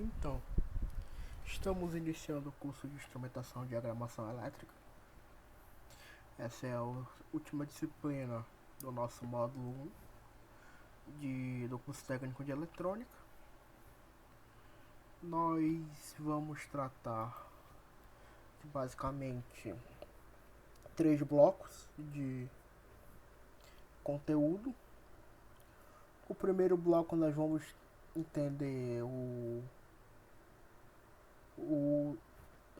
Então, estamos iniciando o curso de instrumentação e diagramação elétrica. Essa é a última disciplina do nosso módulo 1 do curso técnico de eletrônica. Nós vamos tratar de basicamente 3 blocos de conteúdo. O primeiro bloco nós vamos entender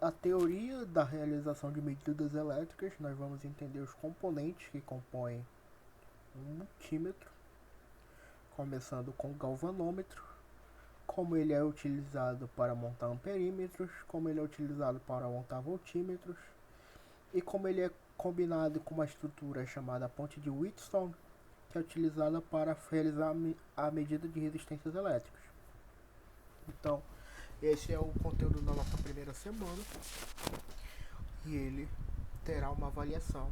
a teoria da realização de medidas elétricas. Nós vamos entender os componentes que compõem um multímetro, começando com o galvanômetro, como ele é utilizado para montar amperímetros, como ele é utilizado para montar voltímetros e como ele é combinado com uma estrutura chamada ponte de Wheatstone, que é utilizada para realizar a medida de resistências elétricas. Então, esse é o conteúdo da nossa primeira semana e ele terá uma avaliação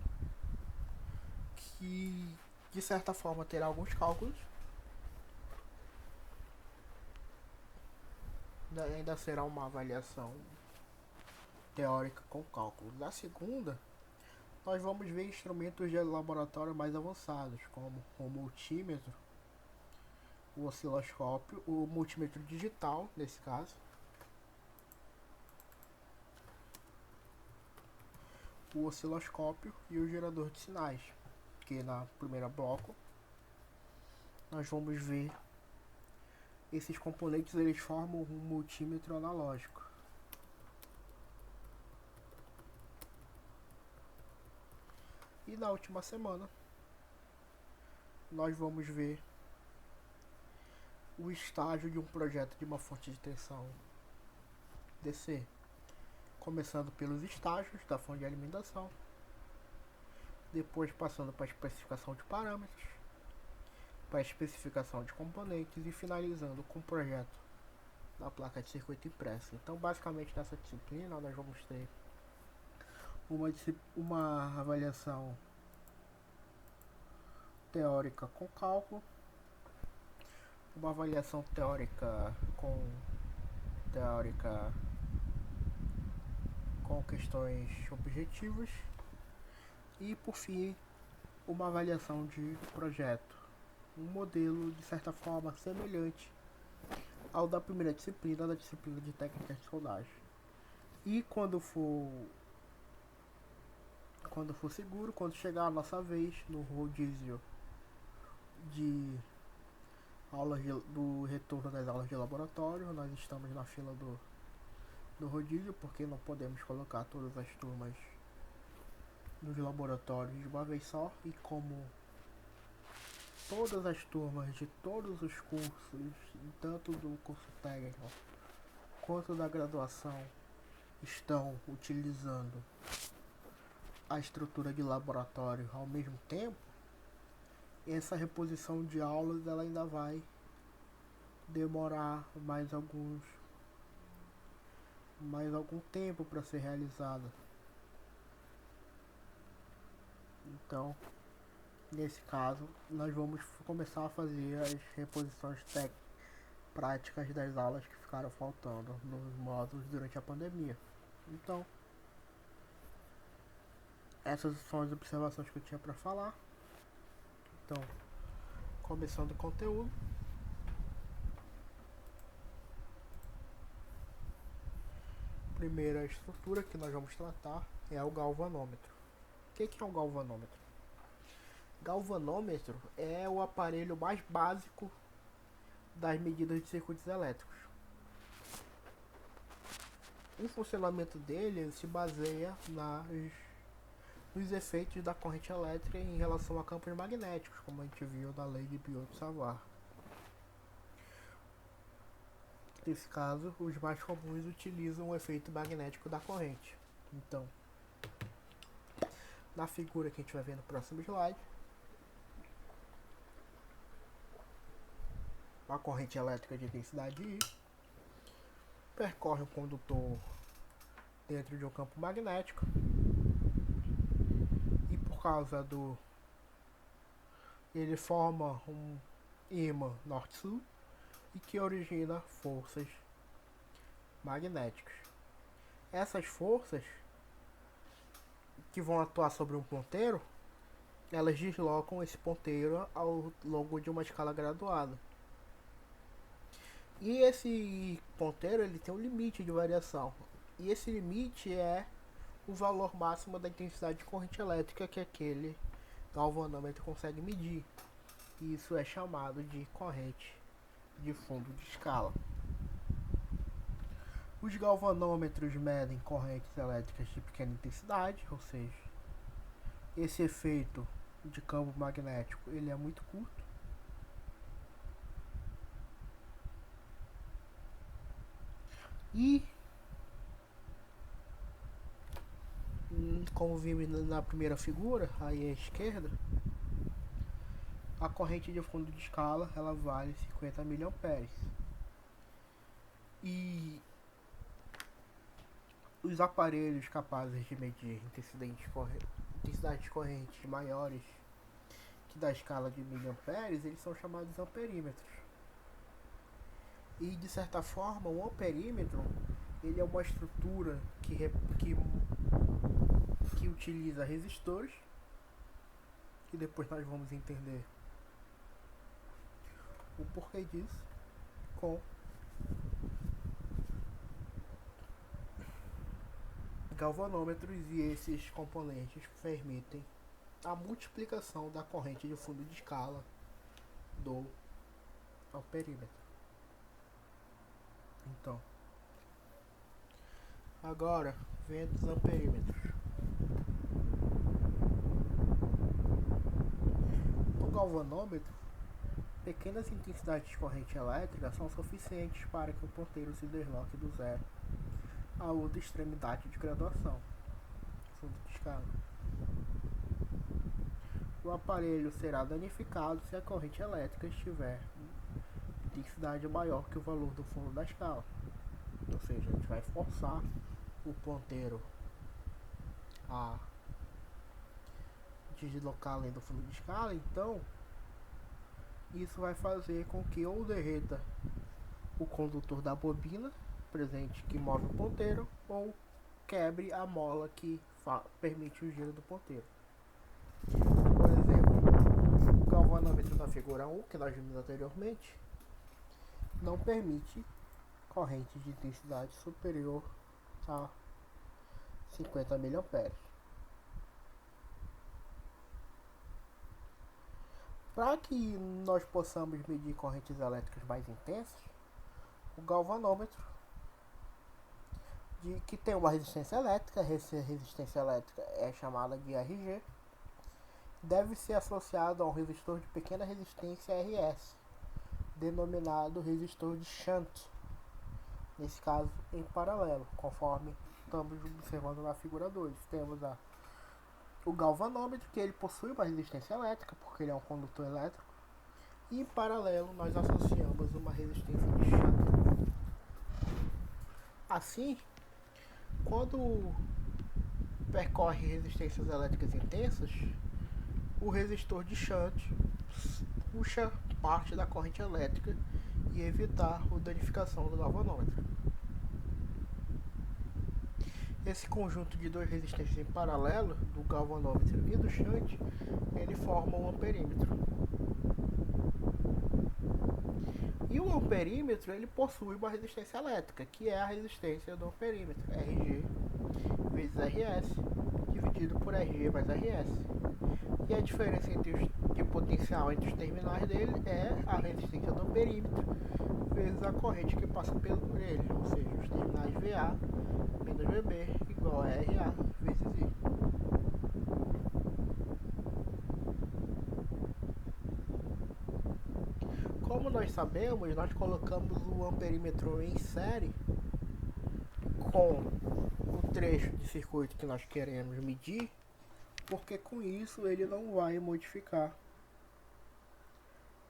que, de certa forma, terá alguns cálculos. Ainda será uma avaliação teórica com cálculos. Na segunda, nós vamos ver instrumentos de laboratório mais avançados, como o multímetro, o osciloscópio, o multímetro digital, nesse caso, o osciloscópio e o gerador de sinais, que na primeira bloco nós vamos ver esses componentes. Eles formam um multímetro analógico. E na última semana nós vamos ver o estágio de um projeto de uma fonte de tensão DC, começando pelos estágios da fonte de alimentação, depois passando para a especificação de parâmetros, para a especificação de componentes e finalizando com o projeto da placa de circuito impresso. Então, basicamente, nessa disciplina nós vamos ter uma avaliação teórica com cálculo, uma avaliação teórica com questões objetivas e, por fim, uma avaliação de projeto, um modelo de certa forma semelhante ao da primeira disciplina, da disciplina de técnicas de soldagem. E quando for seguro, quando chegar a nossa vez no rodízio de aulas do retorno das aulas de laboratório, nós estamos na fila do rodízio, porque não podemos colocar todas as turmas nos laboratórios de uma vez só, e como todas as turmas de todos os cursos, tanto do curso técnico quanto da graduação, estão utilizando a estrutura de laboratório ao mesmo tempo, essa reposição de aulas ela ainda vai demorar mais algum tempo para ser realizada. Então, nesse caso, nós vamos começar a fazer as reposições práticas das aulas que ficaram faltando nos módulos durante a pandemia. Então, essas são as observações que eu tinha para falar. Então, começando o conteúdo. Primeira estrutura que nós vamos tratar é o galvanômetro. O que é um galvanômetro? Galvanômetro é o aparelho mais básico das medidas de circuitos elétricos. O funcionamento dele se baseia nos efeitos da corrente elétrica em relação a campos magnéticos, como a gente viu na lei de Biot-Savart. Nesse caso, os mais comuns utilizam o efeito magnético da corrente. Então, na figura que a gente vai ver no próximo slide, a corrente elétrica de densidade I percorre um condutor dentro de um campo magnético e, por causa ele forma um ímã norte-sul e que origina forças magnéticas. Essas forças que vão atuar sobre um ponteiro, elas deslocam esse ponteiro ao longo de uma escala graduada. E esse ponteiro ele tem um limite de variação. E esse limite é o valor máximo da intensidade de corrente elétrica que aquele galvanômetro consegue medir. E isso é chamado de corrente de fundo de escala. Os galvanômetros medem correntes elétricas de pequena intensidade, ou seja, esse efeito de campo magnético ele é muito curto. E como vimos na primeira figura, aí à esquerda, a corrente de fundo de escala ela vale 50 mA. E os aparelhos capazes de medir intensidades de corrente maiores que da escala de miliamperes, eles são chamados amperímetros. E de certa forma, um amperímetro ele é uma estrutura que utiliza resistores, que depois nós vamos entender o porquê disso, com galvanômetros, e esses componentes permitem a multiplicação da corrente de fundo de escala do amperímetro. Então, agora vem dos amperímetros. No galvanômetro, pequenas intensidades de corrente elétrica são suficientes para que o ponteiro se desloque do zero a outra extremidade de graduação, fundo de escala. O aparelho será danificado se a corrente elétrica estiver intensidade maior que o valor do fundo da escala. Ou seja, a gente vai forçar o ponteiro a deslocar além do fundo de escala, então isso vai fazer com que ou derreta o condutor da bobina presente que move o ponteiro, ou quebre a mola que permite o giro do ponteiro. Por exemplo, o galvanômetro da figura 1, que nós vimos anteriormente, não permite corrente de intensidade superior a 50 mA. Para que nós possamos medir correntes elétricas mais intensas, o galvanômetro que tem uma resistência elétrica, essa resistência elétrica é chamada de RG, deve ser associado a um resistor de pequena resistência RS, denominado resistor de shunt, nesse caso em paralelo, conforme estamos observando na figura 2. Temos o galvanômetro, que ele possui uma resistência elétrica, porque ele é um condutor elétrico, e em paralelo nós associamos uma resistência de shunt. Assim, quando percorre resistências elétricas intensas, o resistor de shunt puxa parte da corrente elétrica e evitar a danificação do galvanômetro. Esse conjunto de duas resistências em paralelo, do galvanômetro e do shunt, ele forma um amperímetro. E o amperímetro ele possui uma resistência elétrica, que é a resistência do amperímetro, RG vezes RS, dividido por RG mais RS. E a diferença de potencial entre os terminais dele é a resistência do amperímetro vezes a corrente que passa por ele, ou seja, os terminais VA menos VB igual a RA vezes I. Como nós sabemos, nós colocamos o amperímetro em série com o trecho de circuito que nós queremos medir, porque com isso ele não vai modificar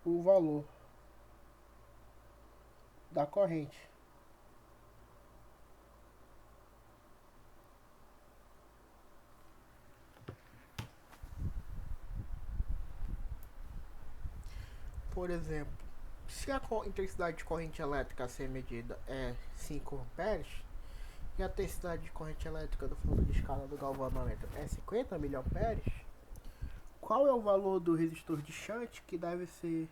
o valor da corrente. Por exemplo, Se a intensidade de corrente elétrica a ser medida é 5 amperes e a intensidade de corrente elétrica do fundo de escala do galvanômetro é 50 miliamperes, qual é o valor do resistor de shunt que deve ser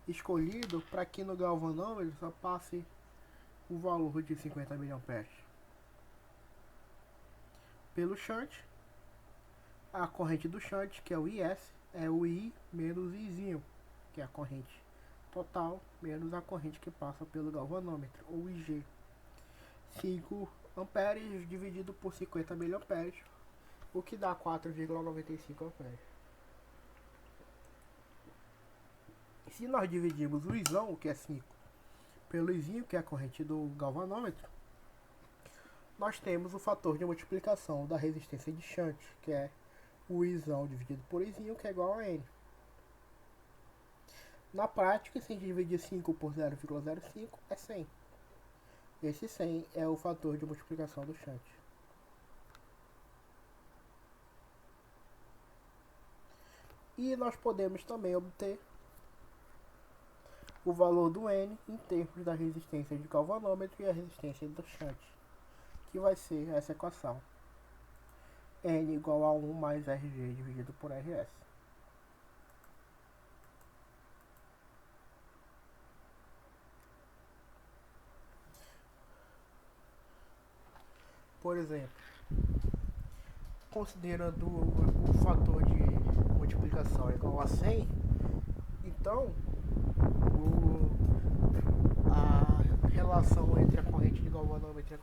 escolhido para que no galvanômetro só passe o valor de 50 miliamperes? Pelo shunt, a corrente do shunt, que é o IS, é o I menos Izinho, que é a corrente total menos a corrente que passa pelo galvanômetro, ou IG. 5 amperes dividido por 50 miliamperes, o que dá 4,95 amperes. Se nós dividirmos o Izão, que é 5, pelo Izinho, que é a corrente do galvanômetro, nós temos o fator de multiplicação da resistência de shunt, que é o Izão dividido por Izinho, que é igual a N. Na prática, se a gente dividir 5 por 0,05, é 100. Esse 100 é o fator de multiplicação do shunt. E nós podemos também obter o valor do N em termos da resistência de galvanômetro e a resistência do shunt, que vai ser essa equação. N igual a 1 mais RG dividido por RS. Por exemplo, considerando o fator de multiplicação igual a 100, então a relação entre a corrente de galvanômetro e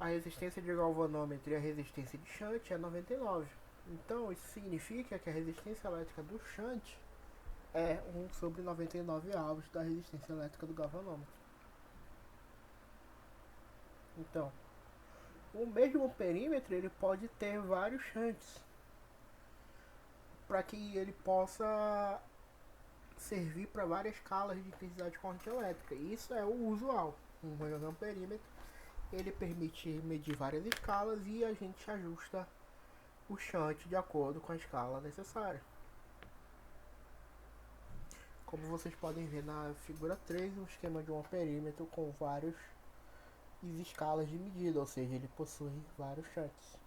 a resistência de galvanômetro e a resistência de shunt é 99. Então isso significa que a resistência elétrica do shunt é 1 sobre 99 avos da resistência elétrica do galvanômetro. Então, o mesmo perímetro ele pode ter vários shunts para que ele possa servir para várias escalas de intensidade de corrente elétrica. Isso é o usual. Um perímetro ele permite medir várias escalas e a gente ajusta o shunt de acordo com a escala necessária. Como vocês podem ver na figura 3, um esquema de um perímetro com várias escalas de medida, ou seja, ele possui vários shunts.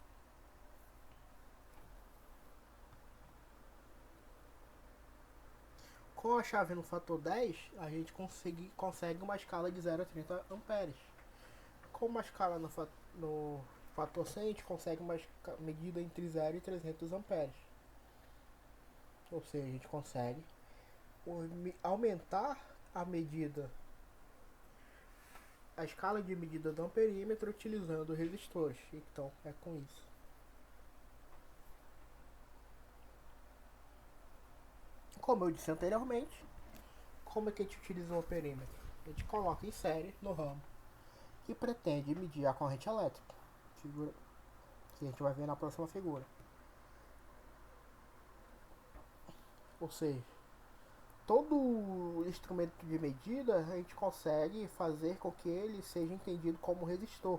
Com a chave no fator 10, a gente consegue uma escala de 0 a 30 amperes. Com uma escala no fator 100, a gente consegue uma medida entre 0 e 300 amperes. Ou seja, a gente consegue aumentar a escala de medida do amperímetro utilizando resistores. Então, é com isso. Como eu disse anteriormente, como é que a gente utiliza o amperímetro? A gente coloca em série no ramo que pretende medir a corrente elétrica, figura que a gente vai ver na próxima figura. Ou seja, todo instrumento de medida a gente consegue fazer com que ele seja entendido como resistor.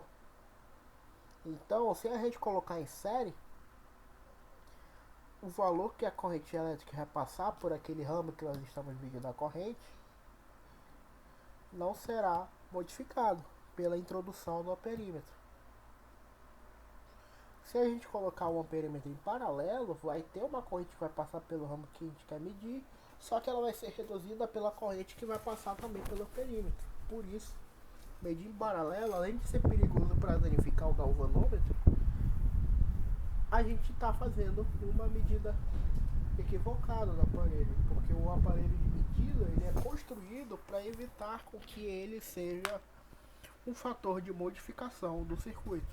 Então, se a gente colocar em série, o valor que a corrente elétrica vai passar por aquele ramo que nós estamos medindo a corrente não será modificado pela introdução do amperímetro. Se a gente colocar o amperímetro em paralelo, vai ter uma corrente que vai passar pelo ramo que a gente quer medir, só que ela vai ser reduzida pela corrente que vai passar também pelo amperímetro. Por isso, medir em paralelo, além de ser perigoso para danificar o galvanômetro, a gente está fazendo uma medida equivocada do aparelho, porque o aparelho de medida ele é construído para evitar com que ele seja um fator de modificação do circuito.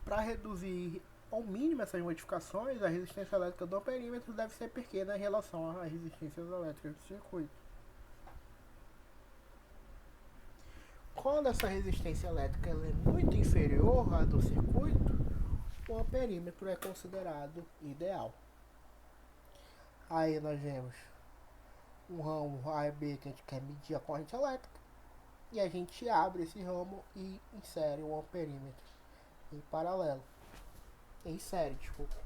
Para reduzir ao mínimo essas modificações, a resistência elétrica do amperímetro deve ser pequena em relação às resistências elétricas do circuito. Quando essa resistência elétrica ela é muito inferior à do circuito, o amperímetro é considerado ideal. Aí nós vemos um ramo A e B que a gente quer medir a corrente elétrica, e a gente abre esse ramo e insere o amperímetro em paralelo, em série, desculpa.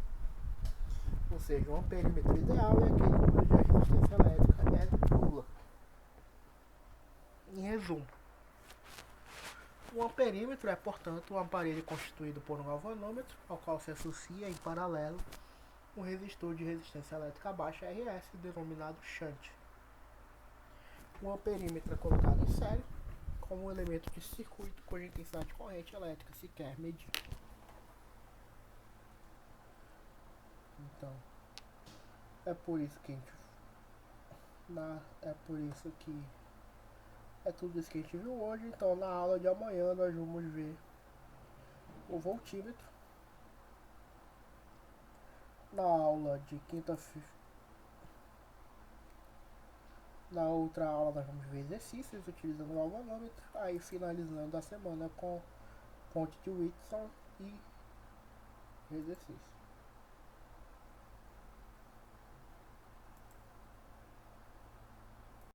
Ou seja, um amperímetro ideal é aquele cuja resistência elétrica é nula. Em resumo, um amperímetro é, portanto, um aparelho constituído por um galvanômetro, ao qual se associa em paralelo um resistor de resistência elétrica baixa RS, denominado shunt. Um amperímetro é colocado em série como um elemento de circuito cuja intensidade de corrente elétrica se quer medir. Então, é por isso que é tudo isso que a gente viu hoje. Então, na aula de amanhã nós vamos ver o voltímetro. Na aula de quinta-feira, na outra aula nós vamos ver exercícios utilizando o galvanômetro. Aí finalizando a semana com ponte de Whitson e exercício.